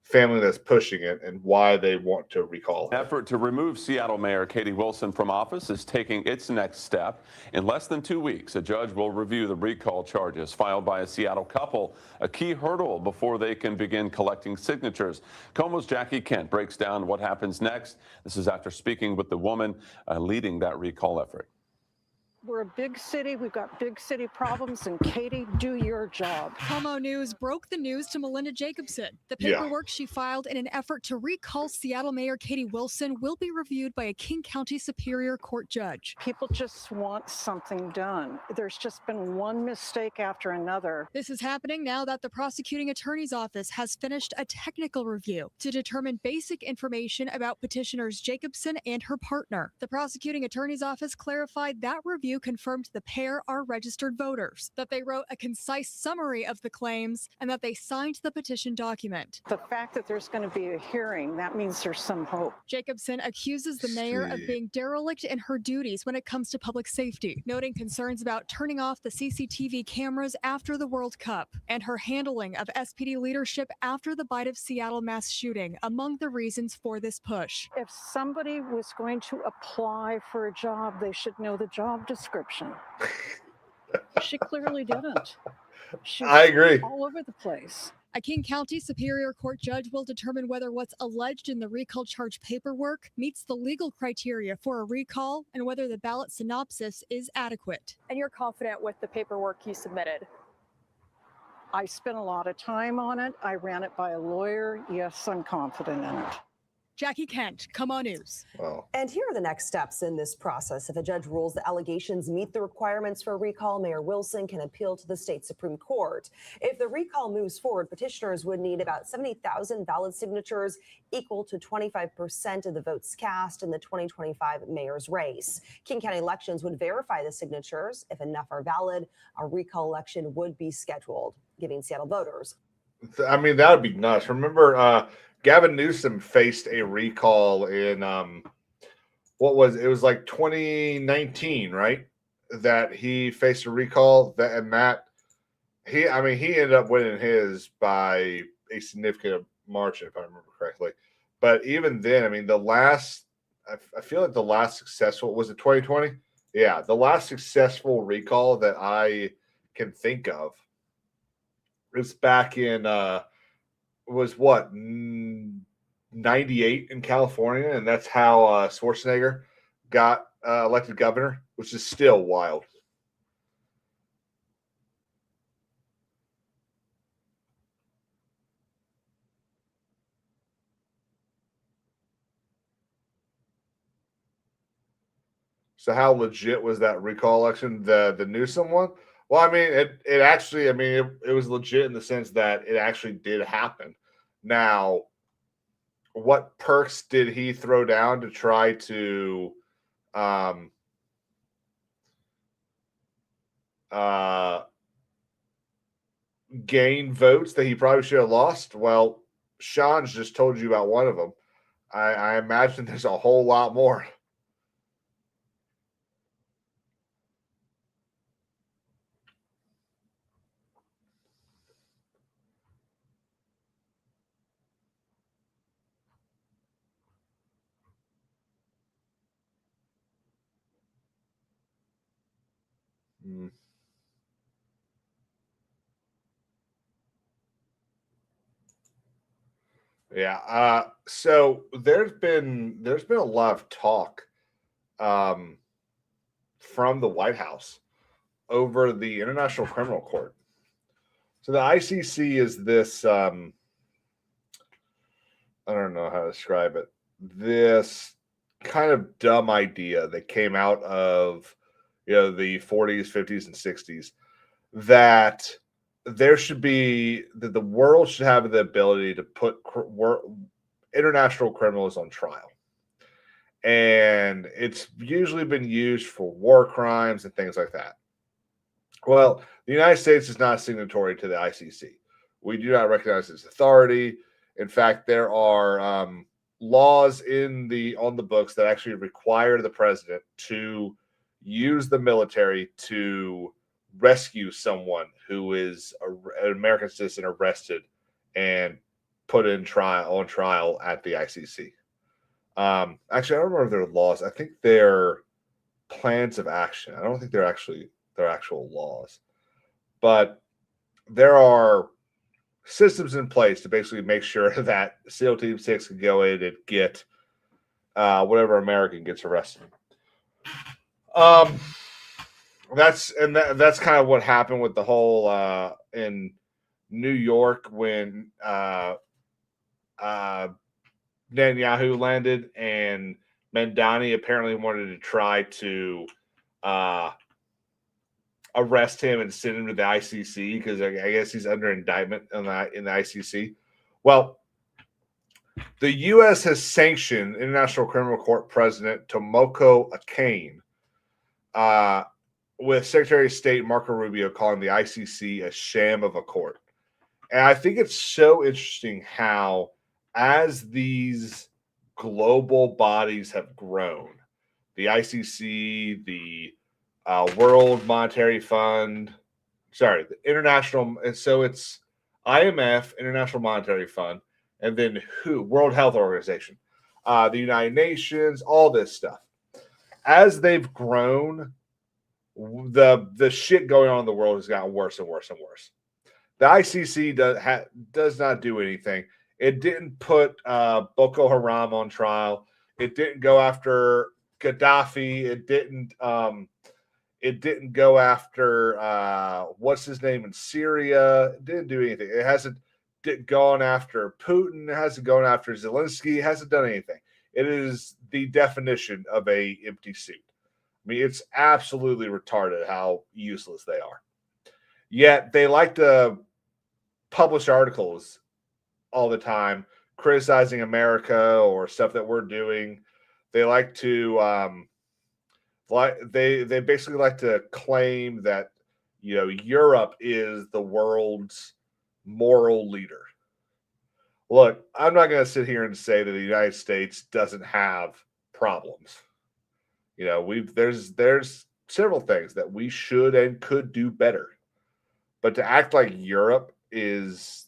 family that's pushing it and why they want to recall her. Effort to remove Seattle Mayor Katie Wilson from office is taking its next step. In less than 2 weeks, a judge will review the recall charges filed by a Seattle couple, a key hurdle before they can begin collecting signatures. KOMO's Jackie Kent breaks down what happens next. This is after speaking with the woman leading that recall effort. We're a big city. We've got big city problems. And Katie, do your job. KOMO News broke the news to Melinda Jacobson. The paperwork she filed in an effort to recall Seattle Mayor Katie Wilson will be reviewed by a King County Superior Court judge. People just want something done. There's just been one mistake after another. This is happening now that the prosecuting attorney's office has finished a technical review to determine basic information about petitioners Jacobson and her partner. The prosecuting attorney's office clarified that review review confirmed the pair are registered voters, that they wrote a concise summary of the claims, and that they signed the petition document. The fact that there's going to be a hearing, that means there's some hope. Jacobson accuses the mayor of being derelict in her duties when it comes to public safety, noting concerns about turning off the CCTV cameras after the World Cup and her handling of SPD leadership after the Bite of Seattle mass shooting, among the reasons for this push. If somebody was going to apply for a job, they should know the job description. She clearly didn't. She's I agree. all over the place. A King County Superior Court judge will determine whether what's alleged in the recall charge paperwork meets the legal criteria for a recall and whether the ballot synopsis is adequate. And you're confident with the paperwork you submitted? I spent a lot of time on it. I ran it by a lawyer. Yes, I'm confident in it. Jackie Kent, Come On News. Wow. And here are the next steps in this process. If a judge rules the allegations meet the requirements for a recall, Mayor Wilson can appeal to the state Supreme Court. If the recall moves forward, petitioners would need about 70,000 valid signatures, equal to 25% of the votes cast in the 2025 mayor's race. King County Elections would verify the signatures. If enough are valid, a recall election would be scheduled, giving Seattle voters. I mean, that would be nuts. Remember, Gavin Newsom faced a recall in it was like 2019, right? That he faced a recall he ended up winning his by a significant margin, if I remember correctly. But even then, I mean, I feel like the last successful, was it 2020? Yeah, the last successful recall that I can think of is back in was what, 98 in California, and that's how Schwarzenegger got elected governor, which is still wild. So how legit was that recall election, the Newsom one? Well, I mean, it actually, it was legit in the sense that it actually did happen. Now, what perks did he throw down to try to gain votes that he probably should have lost? Well, Sean's just told you about one of them. I imagine there's a whole lot more. Yeah. So there's been a lot of talk from the White House over the International Criminal Court. So the ICC is this I don't know how to describe it. This kind of dumb idea that came out of the 40s, 50s, and 60s that the world should have the ability to put international criminals on trial. And it's usually been used for war crimes and things like that. Well, the United States is not signatory to the ICC. We do not recognize its authority. In fact, there are laws on the books that actually require the president to use the military to rescue someone who is an American citizen arrested and put on trial at the ICC. Actually, I don't remember their laws. I think they're plans of action. I don't think they're actual laws, but there are systems in place to basically make sure that SEAL Team 6 can go in and get whatever American gets arrested. That's kind of what happened with the whole in New York when Netanyahu landed, and Mandani apparently wanted to try to arrest him and send him to the ICC because I guess he's under indictment in the ICC. Well, the U.S. has sanctioned International Criminal Court President Tomoko Akane with Secretary of State Marco Rubio calling the ICC a sham of a court. And I think it's so interesting how, as these global bodies have grown, the ICC, the World Monetary Fund, the International, and so it's IMF, International Monetary Fund, and then World Health Organization, the United Nations, all this stuff. As they've grown, the shit going on in the world has gotten worse and worse and worse. The ICC does not do anything. It didn't put Boko Haram on trial. It didn't go after Gaddafi. It didn't go after what's his name in Syria. It didn't do anything. It hasn't gone after Putin. It hasn't gone after Zelensky. It hasn't done anything. It is the definition of a empty suit. I mean, it's absolutely retarded how useless they are. Yet they like to publish articles all the time criticizing America or stuff that we're doing. They like to they basically like to claim that, you know, Europe is the world's moral leader. Look, I'm not going to sit here and say that the United States doesn't have problems. You know, there's several things that we should and could do better. But to act like Europe is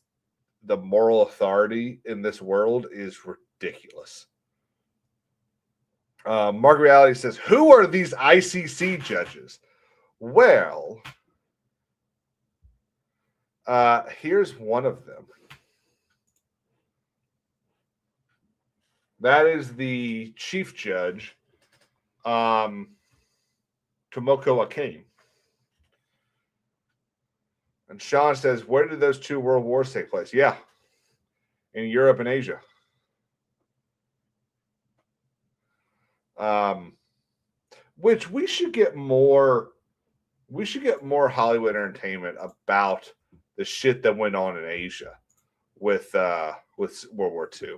the moral authority in this world is ridiculous. Mark Reality says, who are these ICC judges? Well, here's one of them. That is the chief judge, Tomoko Akane. And Sean says, where did those two world wars take place? Yeah, in Europe and Asia. Which we should get more Hollywood entertainment about the shit that went on in Asia with World War II.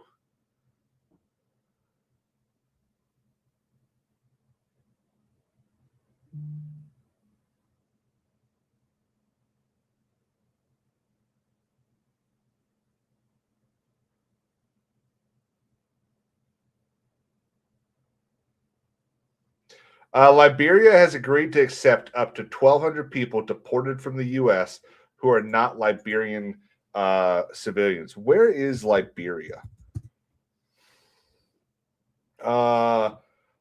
Liberia has agreed to accept up to 1,200 people deported from the U.S. who are not Liberian civilians. Where is Liberia?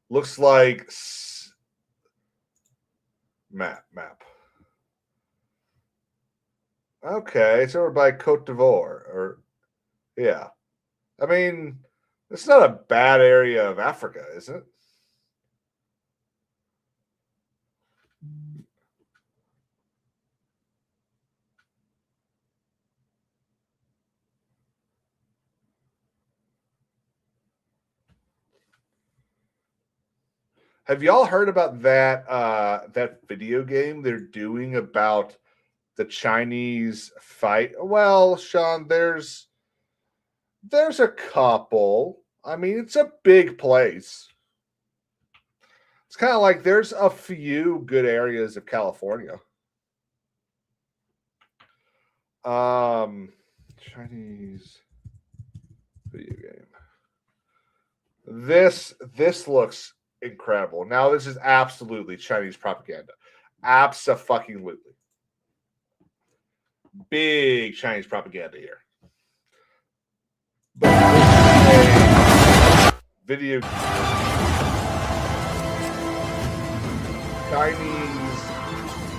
Looks like map. Okay, it's over by Cote d'Ivoire. Yeah. I mean, it's not a bad area of Africa, is it? Have y'all heard about that video game they're doing about the Chinese fight? Well, Sean, there's a couple. I mean, it's a big place. It's kind of like there's a few good areas of California. Chinese video game. This looks incredible. Now, this is absolutely Chinese propaganda. Abso-fucking-lutely. Big Chinese propaganda here. But this is a video Chinese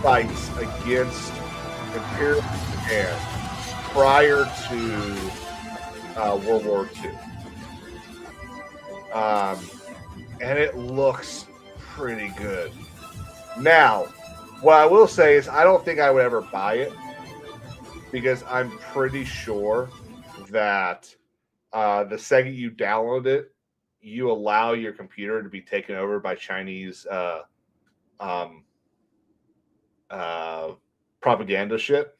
fights against Imperial Japan prior to World War II. And it looks pretty good. Now, what I will say is I don't think I would ever buy it because I'm pretty sure that the second you download it, you allow your computer to be taken over by Chinese propaganda shit.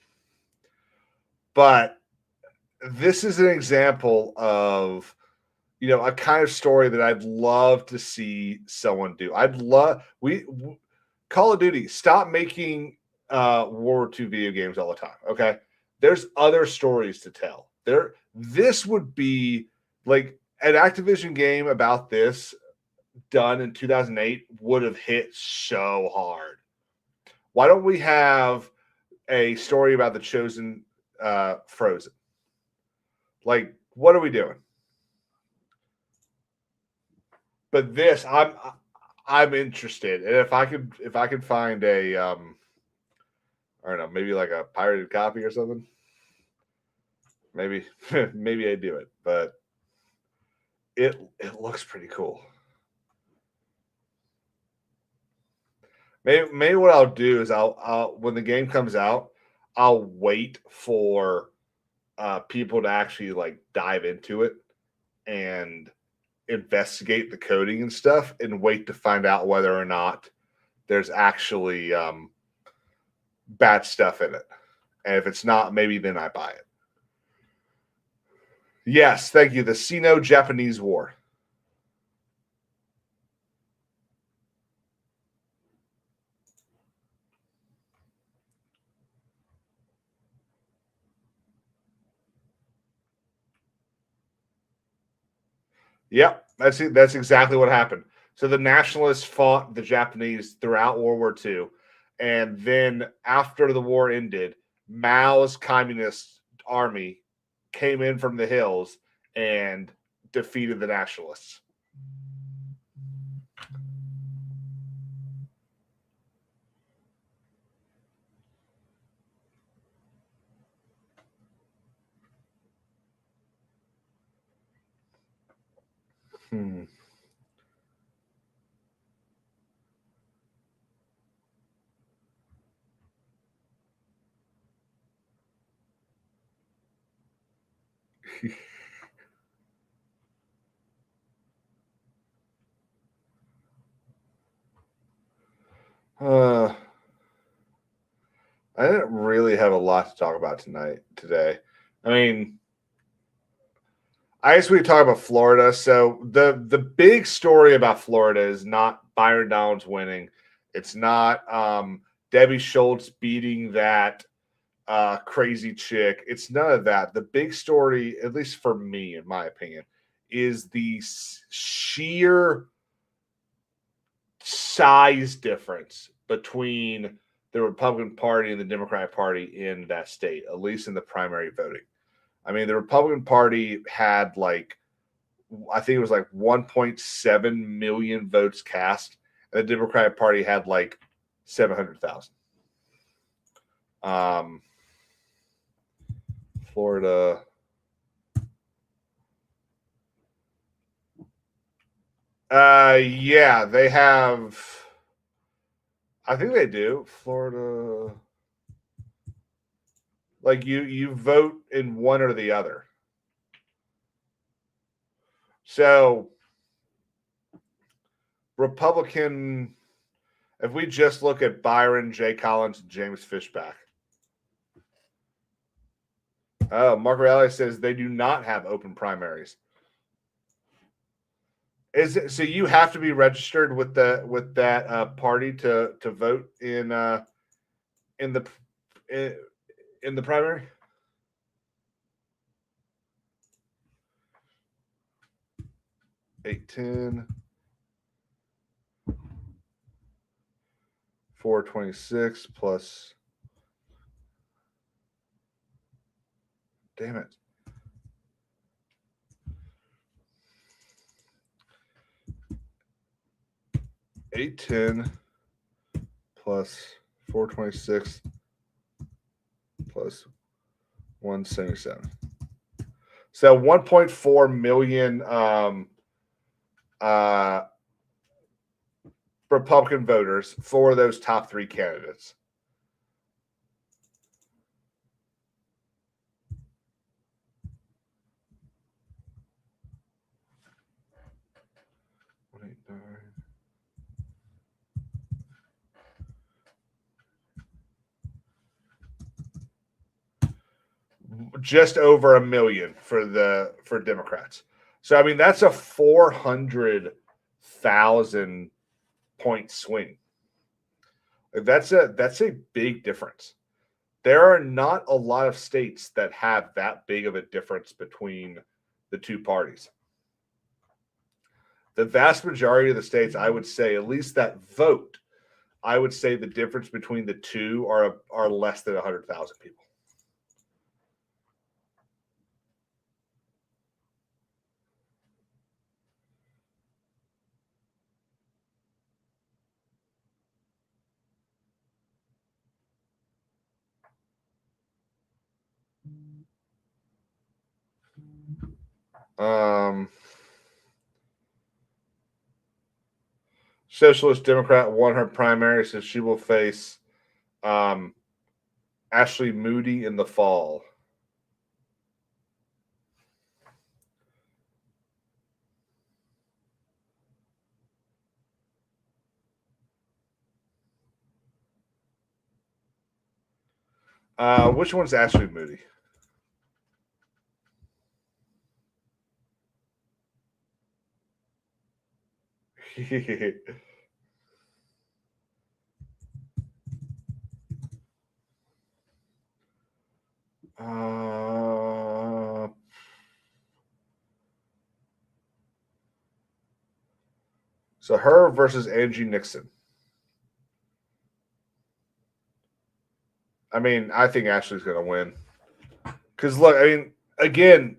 But this is an example of, you know, a kind of story that I'd love to see someone do. Call of Duty, stop making World War II video games all the time. Okay. There's other stories to tell. This would be like an Activision game about this done in 2008 would have hit so hard. Why don't we have a story about the Chosen Frozen? Like, what are we doing? But this, I'm interested, and if I could find a I don't know, maybe like a pirated copy or something, maybe maybe I do it. But it looks pretty cool. Maybe what I'll do is I'll when the game comes out, I'll wait for people to actually like dive into it and investigate the coding and stuff, and wait to find out whether or not there's actually bad stuff in it. And if it's not, maybe then I buy it. Yes, thank you. The Sino-Japanese War. Yep, that's exactly what happened. So the nationalists fought the Japanese throughout World War II, and then after the war ended, Mao's communist army came in from the hills and defeated the nationalists. I didn't really have a lot to talk about today. I mean, I guess we talk about Florida. So the big story about Florida is not Byron Downs winning. It's not Debbie Schultz beating that crazy chick. It's none of that. The big story, at least for me, in my opinion, is the sheer size difference between the Republican Party and the Democratic Party in that state, at least in the primary voting. I mean, the Republican Party had like, I think it was like 1.7 million votes cast, and the Democratic Party had like 700,000. Florida. Yeah, they have. I think they do. Florida. Like you vote in one or the other. So Republican, if we just look at Byron, Jay Collins, and James Fishback. Mark Reale says they do not have open primaries. Is it, so you have to be registered with that party to vote in the primary? $810, $426 plus. Damn it. $810 plus 426 plus 177. So 1.4 million Republican voters for those top three candidates. Just over a million for Democrats. So I mean that's a 400,000 point swing. That's a big difference. There are not a lot of states that have that big of a difference between the two parties. The vast majority of the states, I would say, at least that vote, I would say the difference between the two are less than 100,000 people. Socialist Democrat won her primary, so she will face Ashley Moody in the fall. Which one's Ashley Moody? So her versus Angie Nixon. I mean, I think Ashley's going to win. Because, look, I mean, again,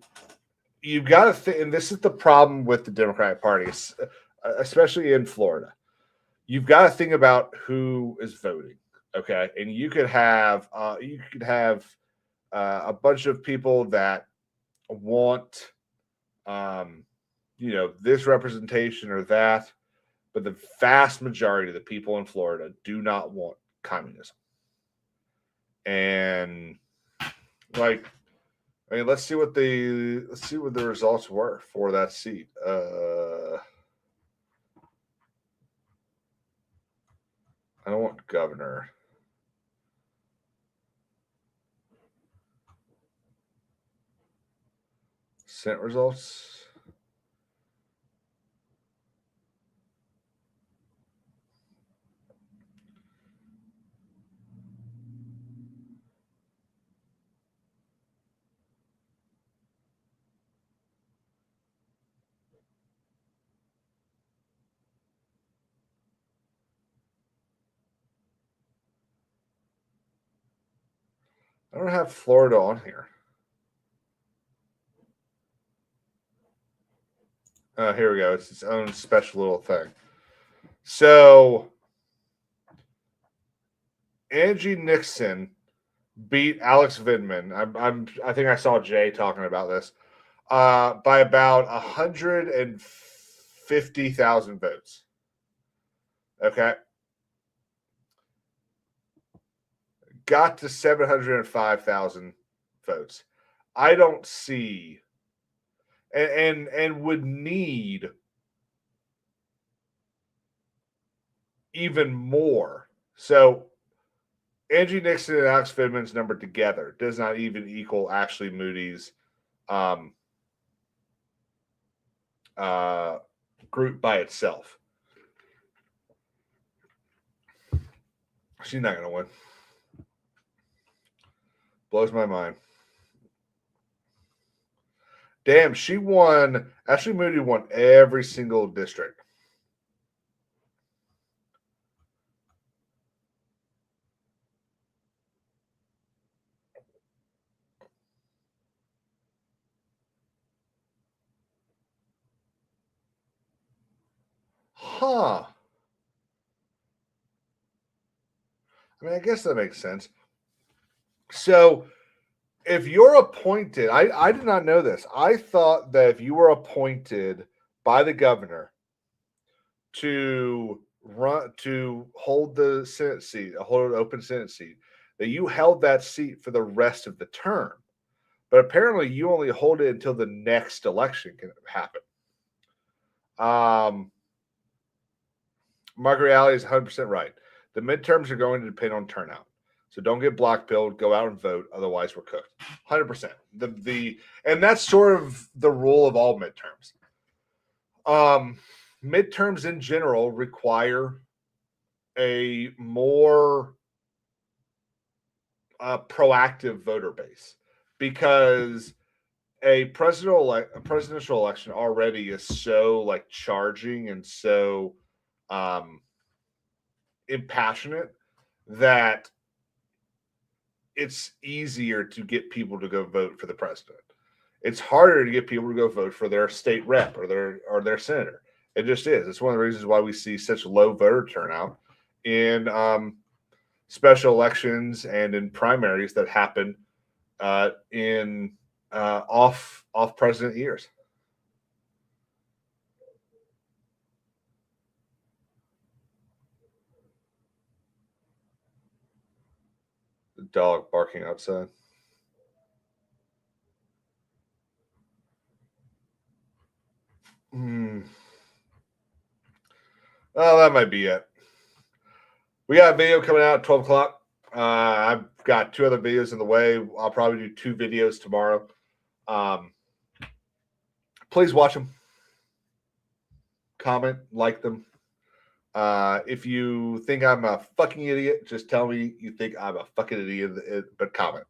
you've got to think, and this is the problem with the Democratic Party, especially in Florida. You've got to think about who is voting, okay? And you could have a bunch of people that want, this representation or that, but the vast majority of the people in Florida do not want communism. And let's see what the results were for that seat. I don't want governor. Senate results. I don't have Florida on here. Here we go. It's its own special little thing. So Angie Nixon beat Alex Vindman. I think I saw Jay talking about this by about 150,000 votes. Okay. Got to 705,000 votes. I don't see and would need even more. So Angie Nixon and Alex Vindman's number together does not even equal Ashley Moody's group by itself. She's not going to win. Blows my mind. Damn, she won. Ashley Moody won every single district. Huh. I mean, I guess that makes sense. So if you're appointed, I did not know this. I thought that if you were appointed by the governor to hold the Senate seat, hold an open Senate seat, that you held that seat for the rest of the term. But apparently you only hold it until the next election can happen. Margaret Alley is 100% right. The midterms are going to depend on turnout. So don't get blackpilled. Go out and vote. Otherwise, we're cooked. 100%. And that's sort of the rule of all midterms. Midterms in general require a more proactive voter base, because a presidential election already is so like charging and so impassionate that it's easier to get people to go vote for the president. It's harder to get people to go vote for their state rep or their senator. It just is. It's one of the reasons why we see such low voter turnout in special elections and in primaries that happen in off president years. The dog barking outside. Well, that might be it. We got a video coming out at 12 o'clock. I've got 2 other videos in the way. I'll probably do 2 videos tomorrow. Please watch them. Comment, like them. If you think I'm a fucking idiot, just tell me you think I'm a fucking idiot, but comment.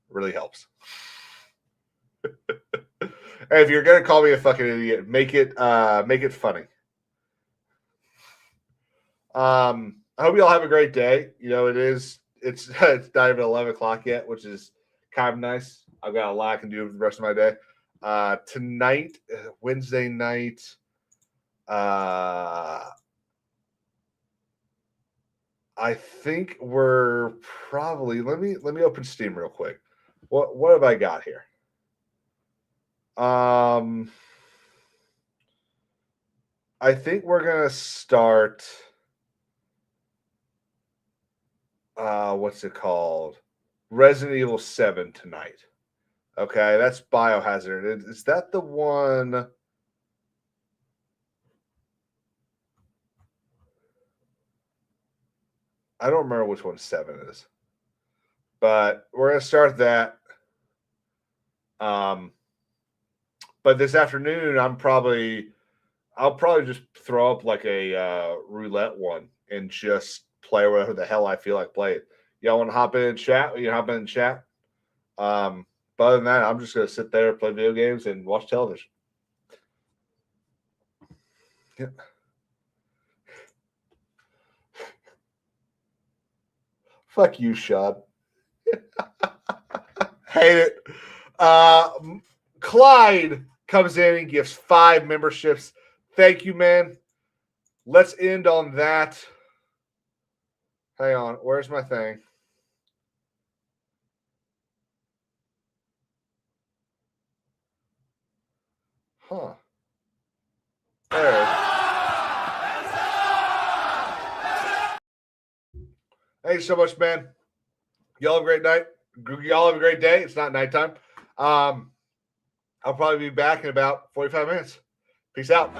It really helps. And if you're gonna call me a fucking idiot, make it funny. I hope you all have a great day. You know, it's not even 11 o'clock yet, which is kind of nice. I've got a lot I can do for the rest of my day. Tonight, Wednesday night, I think we're probably let me open Steam real quick. What have I got here? I think we're gonna start what's it called? Resident Evil 7 tonight. Okay, that's Biohazard. Is that the one? I don't remember which one 7 is. But we're gonna start that. But this afternoon I'll probably just throw up like a roulette one and just play whatever the hell I feel like playing. Y'all want to hop in and chat? You can hop in and chat. But other than that, I'm just gonna sit there, play video games, and watch television. Yeah. Fuck you, Sean. Hate it. Clyde comes in and gives 5 memberships. Thank you, man. Let's end on that. Hang on. Where's my thing? Huh. There. Thanks so much, man. Y'all have a great night. Y'all have a great day. It's not nighttime. I'll probably be back in about 45 minutes. Peace out.